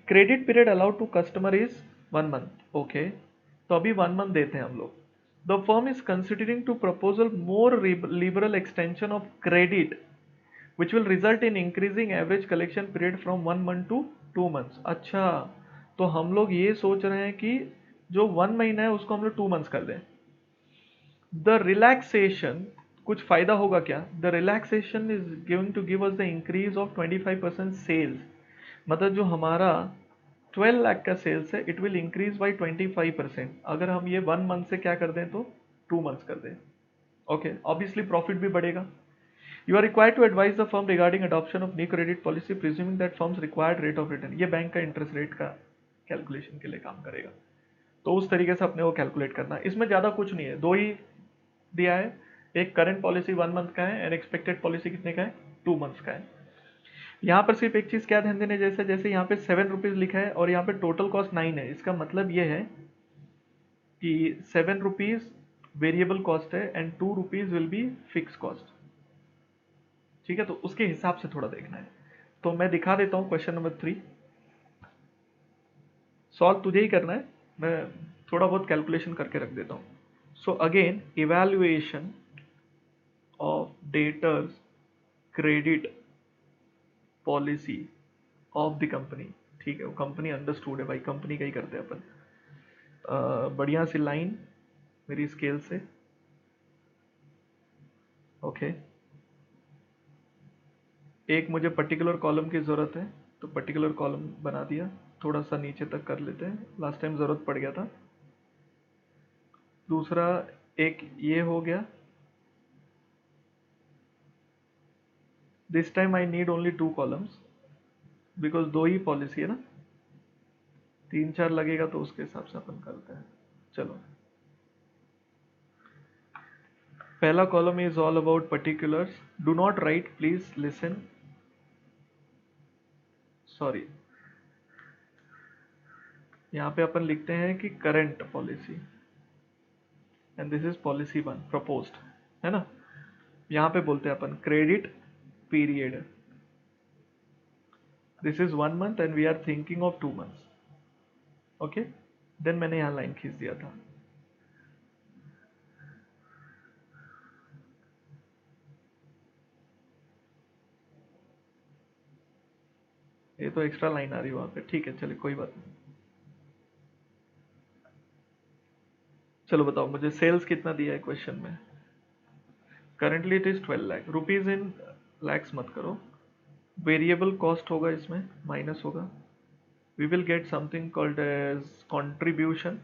Credit period allowed to customer is 1 month. Okay, तो अभी 1 month देते हैं हम लोग। The firm is considering to proposal more liberal extension of credit which will result in increasing average collection period from 1 month to 2 months. अच्छा, तो हम लोग ये सोच रहे हैं कि जो 1 महीना है उसको हम लोग 2 मंथ्स कर दें। द रिलैक्सेशन, कुछ फायदा होगा क्या, the relaxation is giving to give us the increase of 25% sales. मतलब जो हमारा 12 लाख का सेल्स है, इट विल इंक्रीज बाई 25%, अगर हम ये 1 मंथ से क्या कर दें तो 2 मंथ्स कर दें। ओके, ऑब्वियसली प्रॉफिट भी बढ़ेगा। You are required to advise the firm regarding adoption of new credit policy presuming that firms required rate of return. ये बैंक का इंटरेस्ट रेट का कैलकुलेशन के लिए काम करेगा, तो उस तरीके से अपने को कैलकुलेट करना है। इसमें ज़्यादा कुछ नहीं है, दो ही दिया है, एक करंट पॉलिसी 1 मंथ का है एंड एक्सपेक्टेड पॉलिसी कितने का है, 2 मंथ्स का है। यहाँ पर सिर्फ एक चीज़ क्या ध्यान देने जैसे, जैसे यहाँ पे 7 रुपीज़ लिखा है और यहाँ पे टोटल कॉस्ट 9 है, इसका मतलब ये है कि 7 रुपीज़ वेरिएबल कॉस्ट है and 2 rupees will be fix cost. ठीक है, तो उसके हिसाब से थोड़ा देखना है। तो मैं दिखा देता हूँ क्वेश्चन नंबर 3, सॉल्व तुझे ही करना है, मैं थोड़ा बहुत कैलकुलेशन करके रख देता हूँ। So again, evaluation of debtors credit policy of the company. ठीक है, वो कंपनी अंडरस्टूड है भाई, कंपनी का ही करते हैं अपन। बढ़िया सी लाइन मेरी स्केल से। ओके, एक मुझे पर्टिकुलर कॉलम की ज़रूरत है, तो पर्टिकुलर कॉलम बना दिया, थोड़ा सा नीचे तक कर लेते हैं, लास्ट टाइम ज़रूरत पड़ गया था। दूसरा एक ये हो गया, this time I need only 2 columns because 2 he policy है ना, 3 4 लगेगा तो उसके हिसाब से अपन करते हैं। चलो, पहला column is all about particulars, do not write, please listen, sorry. यहाँ पे अपन लिखते हैं कि current policy and this is policy 1 proposed, है ना। यहाँ पे बोलते हैं अपन credit period, this is 1 month and we are thinking of 2 months. Okay, then मैंने यहाँ लाइन खींच दिया था। ये तो एक्स्ट्रा लाइन आ रही है वहां पे, ठीक है चलिए कोई बात नहीं। चलो बताओ मुझे सेल्स कितना दिया है क्वेश्चन में। Currently it is 12 lakh rupees in lakhs मत करो, वेरिएबल कॉस्ट होगा इसमें, माइनस होगा, we will get something called as contribution,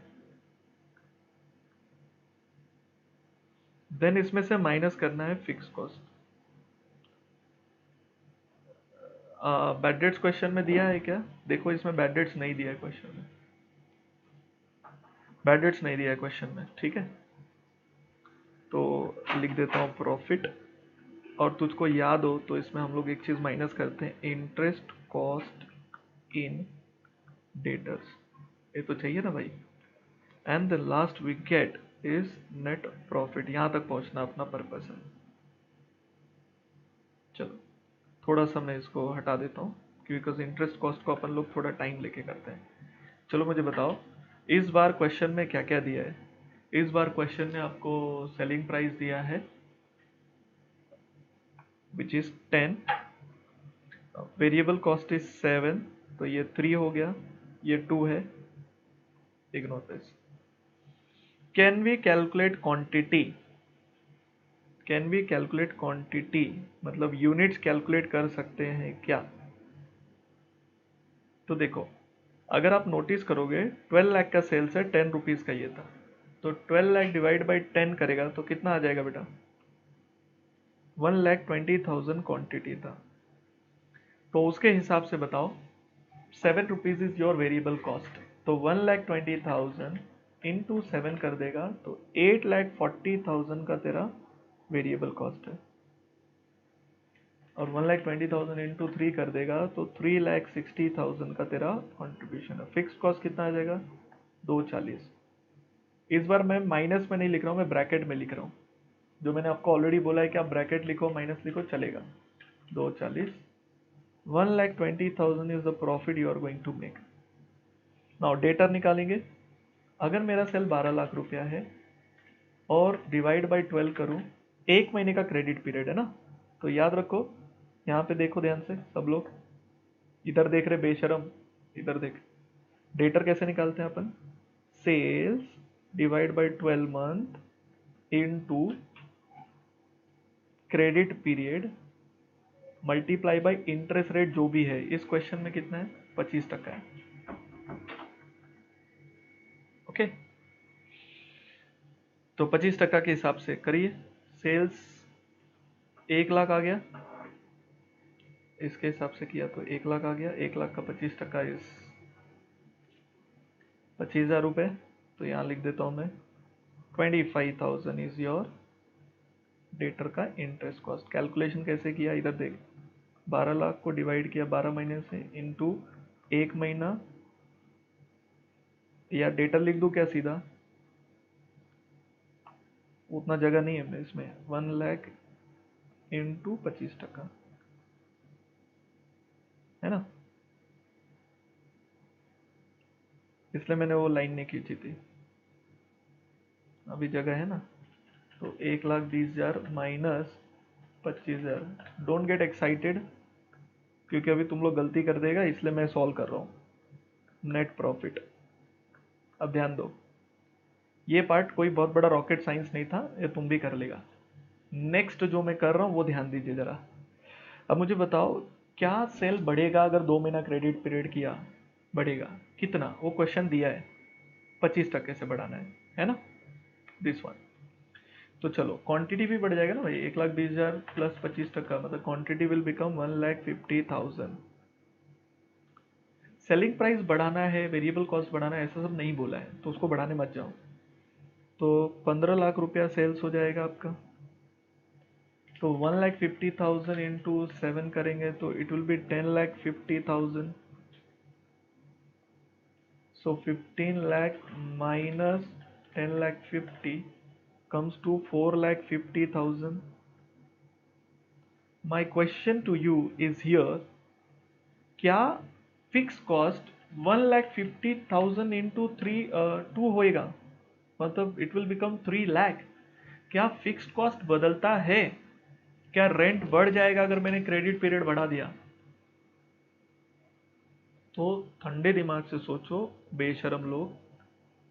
then इसमें से माइनस करना है fix cost. Bad debts question में दिया है क्या? देखो इसमें बैड डेट्स नहीं दिया है क्वेश्चन में, बैड डेट्स नहीं दिया है क्वेश्चन में, ठीक है। तो लिख देता हूँ प्रॉफिट, और तुझको याद हो तो इसमें हम लोग एक चीज माइनस करते हैं, इंटरेस्ट कॉस्ट इन डेटर्स, ये तो चाहिए ना भाई। And the last we get is net profit, यहां तक पहुंचना अपना पर्पस है। चलो थोड़ा सा मैं इसको हटा देता हूँ, बिकॉज इंटरेस्ट कॉस्ट को अपन लोग थोड़ा टाइम लेके करते हैं। चलो मुझे बताओ इस बार क्वेश्चन में क्या क्या दिया है। इस बार क्वेश्चन में आपको सेलिंग प्राइस दिया है which is 10, variable cost is 7, तो ये 3 हो गया, ये 2 है, ignore this. Can we calculate quantity, can we calculate quantity मतलब यूनिट्स कैलकुलेट कर सकते हैं क्या? तो देखो अगर आप नोटिस करोगे 12 लाख का सेल्स है, 10 रुपीज का ये था, तो 12 लाख डिवाइड बाई 10 करेगा तो कितना आ जाएगा बेटा? 1,20,000 क्वांटिटी था, तो उसके हिसाब से बताओ 7 rupees is your variable cost, तो 1,20,000 इंटू 7 कर देगा तो 8,40,000 का तेरा वेरिएबल कॉस्ट है, और 1,20,000 इंटू 3 कर देगा तो 3,60,000 का तेरा कॉन्ट्रीब्यूशन है। फिक्स कॉस्ट कितना आ जाएगा? 240। इस बार मैं माइनस में नहीं लिख रहा हूँ, मैं ब्रैकेट में लिख रहा हूँ, जो मैंने आपको ऑलरेडी बोला है कि आप ब्रैकेट लिखो माइनस लिखो चलेगा। 240, 1,20,000 is the profit you are going to make. Now debtor निकालेंगे, अगर मेरा सेल 12 लाख रुपया है और डिवाइड बाई 12 करूँ, एक महीने का क्रेडिट पीरियड है ना, तो याद रखो यहाँ पे देखो ध्यान से सब लोग, इधर देख रहे बेशरम, इधर देख, डेटर कैसे निकालते हैं अपन? Sales divide by 12 month into credit period multiply by interest rate जो भी है, इस क्वेश्चन में कितना है? 25% है, ओके। तो 25% के हिसाब से करिए, सेल्स 1 लाख आ गया, इसके हिसाब से किया तो 1 लाख आ गया, 1 लाख का 25% इस 25,000 रुपये, तो यहाँ लिख देता हूँ मैं 25,000 इज योर डेटर का इंटरेस्ट कॉस्ट। कैलकुलेशन कैसे किया इधर देख, 12 लाख को डिवाइड किया 12 महीने से इंटू 1 महीना, या डेटर लिख दूँ क्या सीधा? उतना जगह नहीं है इसमें, 1 लाख इंटू 25%, है ना, इसलिए मैंने वो लाइन नहीं खींची थी, अभी जगह है ना। तो 1,20,000 माइनस 25,000, डोंट गेट एक्साइटेड क्योंकि अभी तुम लोग गलती कर देगा, इसलिए मैं सॉल्व कर रहा हूँ। नेट प्रॉफिट, अब ध्यान दो, ये पार्ट कोई बहुत बड़ा रॉकेट साइंस नहीं था, ये तुम भी कर लेगा। नेक्स्ट जो मैं कर रहा हूँ वो ध्यान दीजिए जरा। अब मुझे बताओ क्या सेल बढ़ेगा अगर 2 महीना क्रेडिट पीरियड किया? बढ़ेगा कितना? वो क्वेश्चन दिया है, 25% से बढ़ाना है ना, दिस वन। तो चलो क्वांटिटी भी बढ़ जाएगा ना भाई, 1,20,000 प्लस 25%, मतलब quantity will become 1,50,000। Selling price बढ़ाना है, वेरिएबल कॉस्ट बढ़ाना है, ऐसा सब नहीं बोला है, तो उसको बढ़ाने मत जाओ। तो 15 लाख रुपया सेल्स हो जाएगा आपका, तो 1,50,000 इंटू 7 करेंगे तो it will B 10,50,000। So 15 lakh minus 10 lakh 50 comes to 4 lakh 50,000. My question to you is here, क्या फिक्स कॉस्ट 1,50,000 इंटू 2 होएगा, मतलब इट विल बिकम 3 लाख। क्या फिक्स्ड कॉस्ट बदलता है? क्या रेंट बढ़ जाएगा अगर मैंने क्रेडिट पीरियड बढ़ा दिया? तो ठंडे दिमाग से सोचो बेशरम लोग,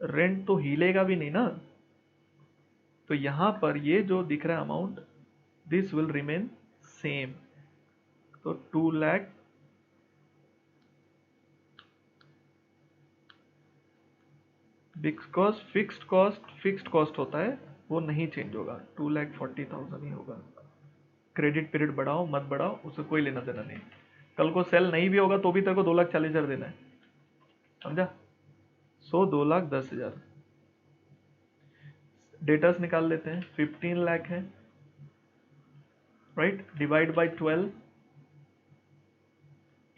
रेंट तो हिलेगा भी नहीं ना। तो यहां पर ये जो दिख रहा है amount, this will remain same. तो 2 लाख, बिकॉज फिक्स्ड कॉस्ट होता है, वो नहीं चेंज होगा, 2,40,000 ही होगा। क्रेडिट पीरियड बढ़ाओ मत बढ़ाओ उससे कोई लेना देना नहीं। कल को सेल नहीं भी होगा तो भी तेरे को 2,40,000 देना है, समझा। 2,10,000। डेटर्स निकाल लेते हैं, 15 लाख है, right, divide by 12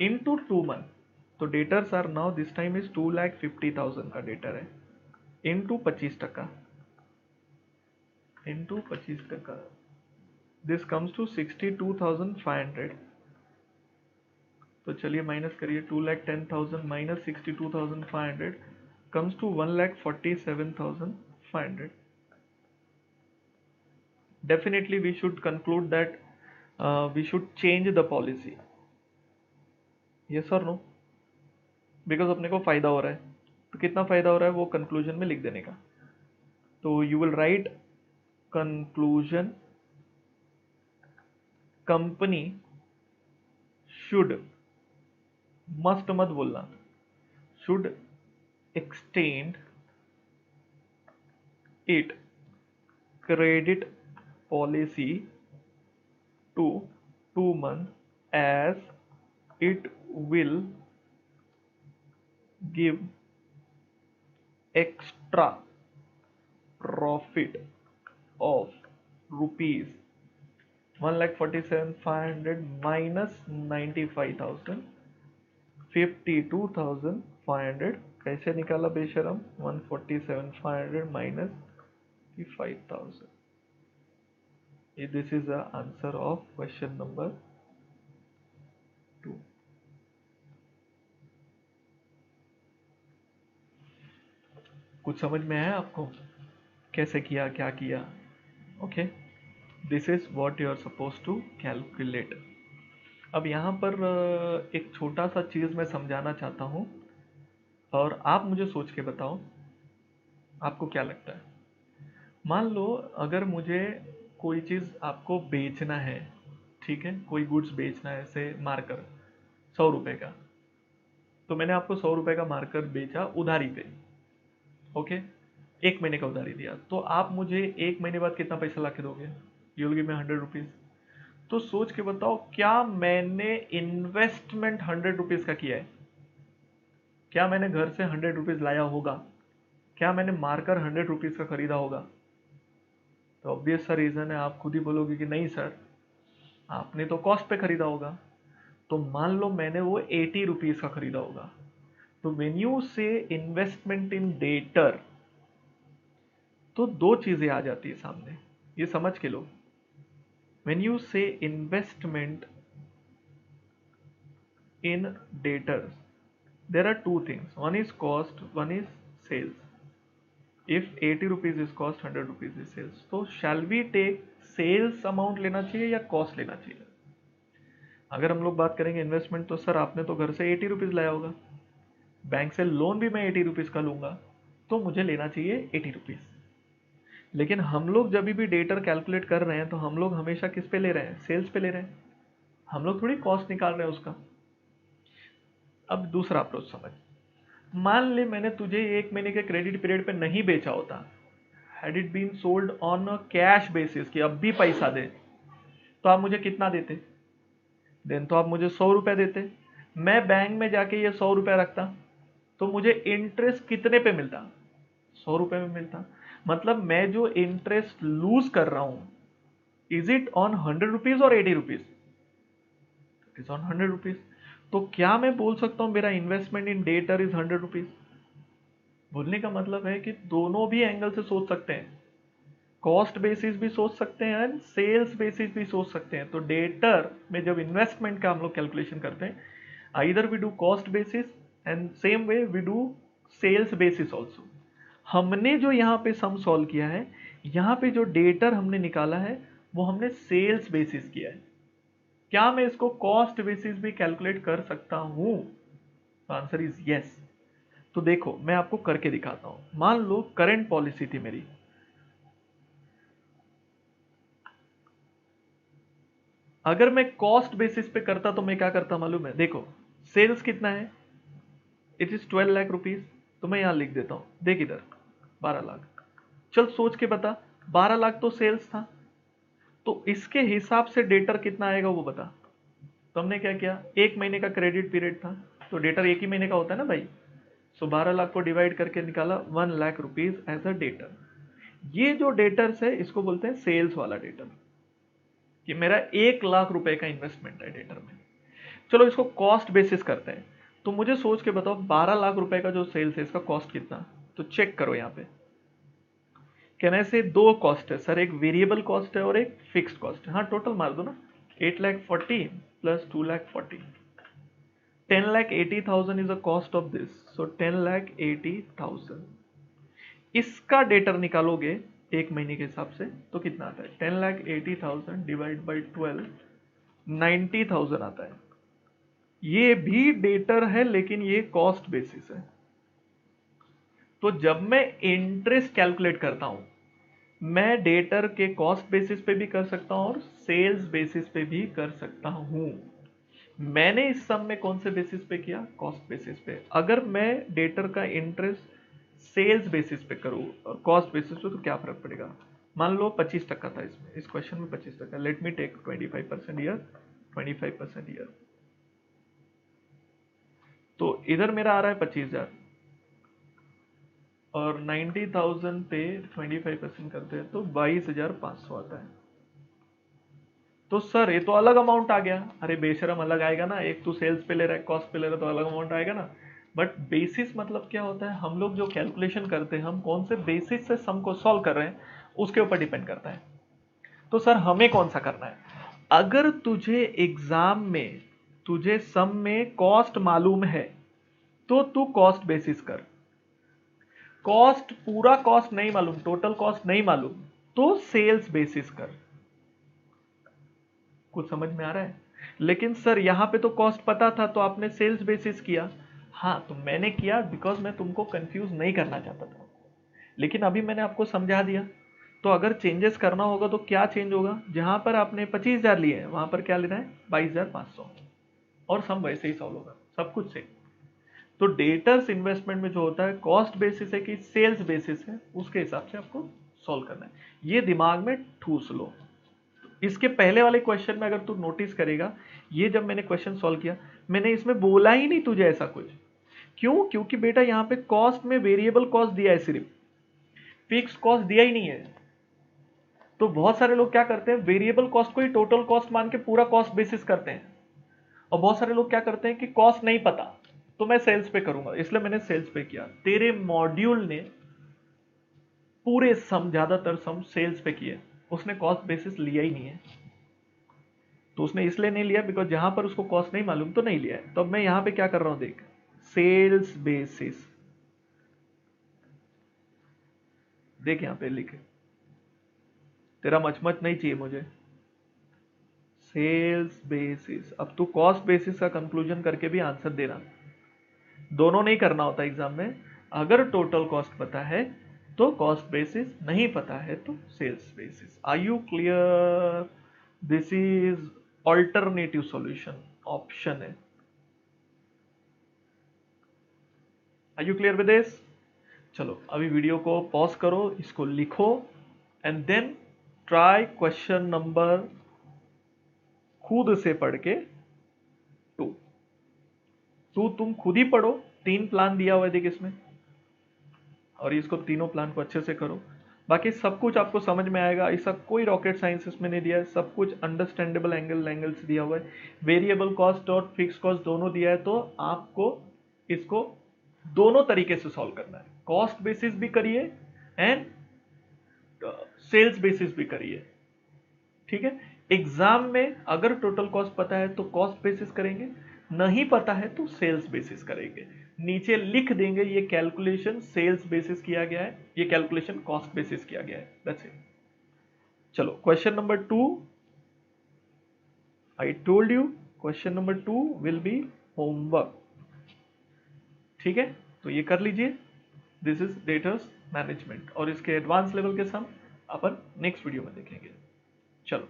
into 2 month. तो debtors are now this time is 2,50,000 का डेटर है, into 25%, into 25%, this comes to 62,500। तो चलिए माइनस करिए, 2,10,000 minus 62,500 comes to 1,47,500. Definitely we should conclude that we should change the policy. Yes or no? Because अपने को फायदा हो रहा है, तो कितना फायदा हो रहा है वो कंक्लूजन में लिख देने का। तो you will write conclusion, company should, must मत बोलना, should extend it credit policy to 2 months as it will give extra profit of rupees 1,47,500 minus 95,000, 52,500 कैसे निकाला बेशरम, 147,500 minus 55,000। This is the answer of question number 2। कुछ समझ में आया आपको कैसे किया, क्या किया? Okay, this is what you are suppose to calculate. अब यहाँ पर एक छोटा सा चीज़ मैं समझाना चाहता हूँ, और आप मुझे सोच के बताओ आपको क्या लगता है। मान लो अगर मुझे कोई चीज़ आपको बेचना है, ठीक है, कोई गुड्स बेचना है, ऐसे मार्कर 100 रुपए का, तो मैंने आपको 100 रुपए का मार्कर बेचा उधारी पे, ओके, 1 महीने का उधारी दिया, तो आप मुझे 1 महीने बाद कितना पैसा ला के दोगे? You will give me 100 rupees. तो सोच के बताओ, क्या मैंने इन्वेस्टमेंट 100 रुपीज़ का किया है? क्या मैंने घर से 100 रुपीज़ लाया होगा? क्या मैंने मार्कर 100 रुपीज़ का खरीदा होगा? तो ऑब्वियस सा रीज़न है, आप खुद ही बोलोगे कि नहीं सर, आपने तो कॉस्ट पे खरीदा होगा। तो मान लो मैंने वो 80 रुपीज़ का खरीदा होगा। तो वेन यू से इन्वेस्टमेंट इन डेटर, तो दो चीज़ें आ जाती है सामने, ये समझ के लो। वेन यू से investment in debtors, there are two things, one is cost, one is sales. If 80 rupees is cost, 100 rupees is sales, so shall we take sales amount लेना चाहिए या cost लेना चाहिए? अगर हम लोग बात करेंगे इन्वेस्टमेंट, तो सर आपने तो घर से 80 रुपीज़ लाया होगा, बैंक से लोन भी मैं 80 रुपीज़ का लूंगा, तो मुझे लेना चाहिए 80 रुपीज़। लेकिन हम लोग जब भी डेटर कैलकुलेट कर रहे हैं तो हम लोग हमेशा किस पे ले रहे हैं? सेल्स पे ले रहे हैं, हम लोग थोड़ी कॉस्ट निकाल रहे हैं उसका। अब दूसरा अप्रोच समझ, मान ले मैंने तुझे 1 महीने के क्रेडिट पीरियड पे नहीं बेचा होता, had it been sold on a cash basis कि अब भी पैसा दे, तो आप मुझे कितना देते? देन तो आप मुझे 100 रुपए देते, मैं बैंक में जाके ये 100 रुपए रखता, तो मुझे इंटरेस्ट कितने पे मिलता? 100 रुपए में मिलता। मतलब मैं जो इंटरेस्ट लूज कर रहा हूं, इज इट ऑन 100 रुपीज और 80 rupees? It is on 100 rupees. तो क्या मैं बोल सकता हूं मेरा investment in debtor is 100 rupees? बोलने का मतलब है कि दोनों भी एंगल से सोच सकते हैं, कॉस्ट बेसिस भी सोच सकते हैं एंड सेल्स बेसिस भी सोच सकते हैं। तो डेटर में जब इन्वेस्टमेंट का हम लोग कैलकुलेशन करते हैं, either we do cost basis and same way we do sales basis also. हमने जो यहाँ पे सम सॉल्व किया है, यहाँ पे जो डेटर हमने निकाला है वो हमने सेल्स बेसिस किया है। क्या मैं इसको कॉस्ट बेसिस भी कैलकुलेट कर सकता हूँ? तो आंसर इज यस। तो देखो मैं आपको करके दिखाता हूं। मान लो करंट पॉलिसी थी मेरी, अगर मैं कॉस्ट बेसिस पे करता तो मैं क्या करता मालूम है? देखो सेल्स कितना है, इट इज 12 लाख रुपीज, तो मैं यहां लिख देता हूं, देख इधर 12 लाख। चल सोच के बता, 12 लाख तो सेल्स था, तो इसके हिसाब से डेटर कितना आएगा वो बता। तो हमने क्या किया, एक महीने का क्रेडिट पीरियड था, तो डेटर एक ही महीने का होता है ना भाई। सो 12 लाख को डिवाइड करके निकाला 1 lakh rupees as a debtor. ये जो डेटर्स है इसको बोलते हैं सेल्स वाला डेटर, कि मेरा 1 लाख रुपए का इन्वेस्टमेंट है डेटर में। चलो इसको कॉस्ट बेसिस करते हैं। तो मुझे सोच के बताओ 12 लाख रुपए का जो सेल्स है इसका कॉस्ट कितना। तो चेक करो यहाँ पे, कहने से दो कॉस्ट है सर, एक वेरिएबल कॉस्ट है और एक फिक्स्ड कॉस्ट है। हाँ टोटल मार दो ना, 8,40,000 plus 2,40,000, 10,80,000 is a cost of this, so 10,80,000। इसका डेटर निकालोगे एक महीने के हिसाब से तो कितना आता है, 10,80,000 डिवाइड बाई 12, 90,000 आता है। ये भी डेटर है लेकिन ये कॉस्ट बेसिस है। तो जब मैं इंटरेस्ट कैलकुलेट करता हूं, मैं डेटर के कॉस्ट बेसिस पे भी कर सकता हूं और सेल्स बेसिस पे भी कर सकता हूं। मैंने इस सम में कौन से बेसिस पे किया, कॉस्ट बेसिस पे। अगर मैं डेटर का इंटरेस्ट सेल्स बेसिस पे करूं और कॉस्ट बेसिस पे तो क्या फर्क पड़ेगा। मान लो 25% था इसमें, इस क्वेश्चन में 25%, let me take 25% year, 25% year. तो इधर मेरा आ रहा है 25,000 और 90,000 पे 25% करते हैं तो 22,500 आता है। तो सर ये तो अलग अमाउंट आ गया। अरे बेशरम अलग आएगा ना, एक तू सेल्स पे ले रहा है कॉस्ट पे ले रहा है तो अलग अमाउंट आएगा ना। बट बेसिस मतलब क्या होता है, हम लोग जो कैलकुलेशन करते हैं हम कौन से बेसिस से सम को सॉल्व कर रहे हैं उसके ऊपर डिपेंड करता है। तो सर हमें कौन सा करना है, अगर तुझे एग्जाम में तुझे सम में कॉस्ट मालूम है तो तू कॉस्ट बेसिस कर। कॉस्ट पूरा कॉस्ट नहीं मालूम, टोटल कॉस्ट नहीं मालूम, तो सेल्स बेसिस कर। कुछ समझ में आ रहा है? लेकिन सर यहां पे तो कॉस्ट पता था तो आपने सेल्स बेसिस किया। हाँ तो मैंने किया बिकॉज मैं तुमको कंफ्यूज नहीं करना चाहता था, लेकिन अभी मैंने आपको समझा दिया। तो अगर चेंजेस करना होगा तो क्या चेंज होगा, जहां पर आपने 25,000 लिए हैं वहां पर क्या लेना है 22,500, और सम वैसे ही सॉल्व होगा, सब कुछ सेम। तो डेटर्स इन्वेस्टमेंट में जो होता है कॉस्ट बेसिस है कि सेल्स बेसिस है, उसके हिसाब से आपको सॉल्व करना है। ये दिमाग में ठूस लो। इसके पहले वाले क्वेश्चन में अगर तू नोटिस करेगा, ये जब मैंने क्वेश्चन सॉल्व किया मैंने इसमें बोला ही नहीं तुझे ऐसा कुछ। क्यों? क्योंकि बेटा यहाँ पे कॉस्ट में वेरिएबल कॉस्ट दिया है, सिर्फ फिक्स कॉस्ट दिया ही नहीं है। तो बहुत सारे लोग क्या करते हैं, वेरिएबल कॉस्ट को ही टोटल कॉस्ट मान के पूरा कॉस्ट बेसिस करते हैं। और बहुत सारे लोग क्या करते हैं कि कॉस्ट नहीं पता तो मैं सेल्स पे करूंगा, इसलिए मैंने सेल्स पे किया। तेरे मॉड्यूल ने पूरे सम, ज्यादातर सम सेल्स पे किए, उसने कॉस्ट बेसिस लिया ही नहीं है। तो उसने इसलिए नहीं लिया बिकॉज जहां पर उसको कॉस्ट नहीं मालूम तो नहीं लिया है। तो अब मैं यहां पे क्या कर रहा हूं देख, सेल्स बेसिस, देख यहां पे लिखे, तेरा मचमच नहीं चाहिए मुझे, सेल्स बेसिस। अब तू कॉस्ट बेसिस का कंक्लूजन करके भी आंसर देना, दोनों नहीं करना होता एग्जाम में। अगर टोटल कॉस्ट पता है तो कॉस्ट बेसिस, नहीं पता है तो sales basis. Are you clear? This is alternative solution, option है। Are you clear with this? चलो अभी वीडियो को पॉज करो, इसको लिखो and then try question number खुद से पढ़ के टू। तुम खुद ही पढ़ो, 3 प्लान दिया हुआ है देख इसमें, और इसको तीनों प्लान को अच्छे से करो। बाकी सब कुछ आपको समझ में आएगा, ऐसा कोई रॉकेट साइंस इसमें नहीं दिया है, सब कुछ अंडरस्टैंडेबल एंगल्स दिया हुआ है। वेरिएबल कॉस्ट और फिक्स कॉस्ट दोनों दिया है, तो आपको इसको दोनों तरीके से सॉल्व करना है, कॉस्ट बेसिस भी करिए एंड सेल्स बेसिस भी करिए। ठीक है, एग्जाम में अगर टोटल कॉस्ट पता है तो कॉस्ट बेसिस करेंगे, नहीं पता है तो सेल्स बेसिस करेंगे। नीचे लिख देंगे ये कैलकुलेशन सेल्स बेसिस किया गया है, ये कैलकुलेशन कॉस्ट बेसिस किया गया है, दैट्स इट। चलो question number 2, I told you question number 2 will be homework. ठीक है, तो ये कर लीजिए, दिस इज डेटर्स मैनेजमेंट, और इसके एडवांस लेवल के सम अपन नेक्स्ट वीडियो में देखेंगे। चलो।